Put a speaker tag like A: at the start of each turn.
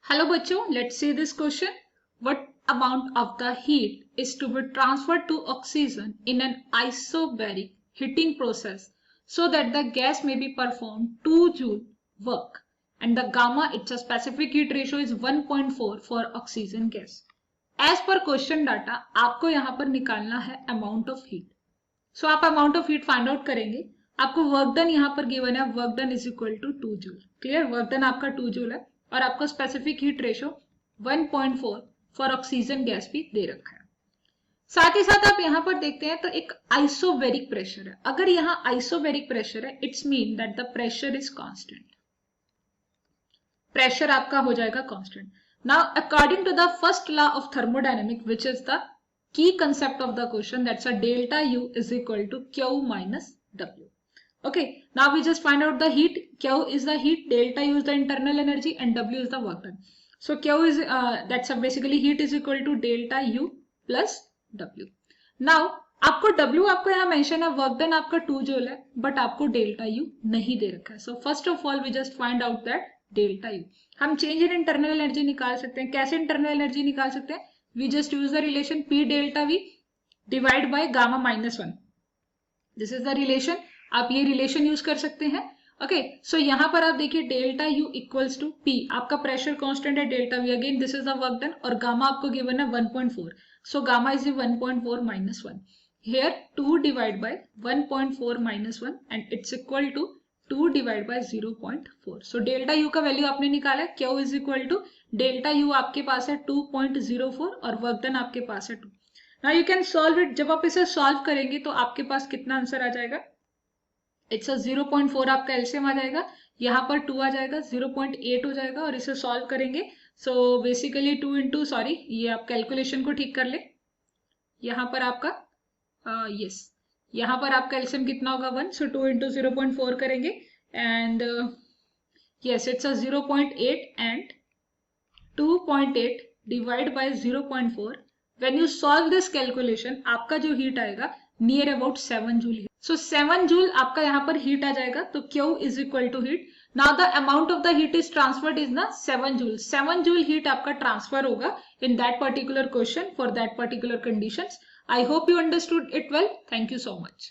A: Hello बच्चों, let's see this question. What amount of the heat is to be transferred to oxygen in an isobaric heating process so that the gas may be performed 2 joule work and the gamma its a specific heat ratio is 1.4 for oxygen gas. As per question data आपको यहाँ पर निकालना है amount of heat. So आप amount of heat find out करेंगे. आपको work done यहाँ पर गिवन है, work done is equal to 2 joule. Clear, work done आपका 2 जूल है और आपका specific heat ratio 1.4 for oxygen gas भी दे रखा है. साथ ही साथ आप यहाँ पर देखते हैं तो एक आइसोबेरिक प्रेशर है. अगर यहाँ आइसोबेरिक प्रेशर है it's mean that the pressure is constant. Pressure आपका हो जाएगा constant. Now according to the first law of thermodynamic which is the key concept of the question, that's a delta U is equal to Q minus W. Okay, now we just find out the heat. Q is the heat, delta U is the internal energy and W is the work done. So Q is that's basically heat is equal to delta U plus W. Now आपको W आपको यहाँ mention है, work done आपका 2 joule है but आपको delta U नहीं दे रखा है. So first of all we just find out that delta U. हम चेंज इन इंटरनल एनर्जी निकाल सकते हैं. कैसे इंटरनल एनर्जी निकाल सकते हैं? We just use the relation P delta V divide by gamma minus 1. This is the relation. आप ये relation use कर सकते हैं. Okay, so यहाँ पर आप देखिए delta U equals to P. आपका प्रेशर कांस्टेंट है delta V. Again this is the work done और गामा आपको given है 1.4. So gamma is 1.4 minus 1. Here 2 divide by 1.4 minus 1 and it's equal to 2 divided by 0.4. So delta U का value आपने निकाला है. Q is equal to delta U आपके पास है 2.04 और वर्क डन आपके पास है 2. Now you can solve it. जब आप इसे सॉल्व करेंगे तो आपके पास कितना आंसर आ जाएगा? इट्स अ 0.4 आपका एलसीएम आ जाएगा. यहाँ पर 2 आ जाएगा, 0.8 हो जाएगा और इसे सॉल्व करेंगे. सो बेसिकली 2 इंटू सॉरी ये आप कैलकुलेशन को ठीक कर ले. यहाँ पर आपका यस यहाँ पर आपका एलसीएम कितना होगा 1. सो 2 इंटू 0.4 करेंगे and yes it's a 0.8 and 2.8 divide by 0.4. When you solve this calculation आपका जो हीट आएगा near about 7 joule. So 7 joule आपका यहाँ पर हीट आ जाएगा. तो Q is equal to heat. Now the amount of the heat is transferred is ना 7 जूल. 7 जूल हीट आपका ट्रांसफर होगा in that particular question for that particular conditions. I hope you understood it well. Thank you so much.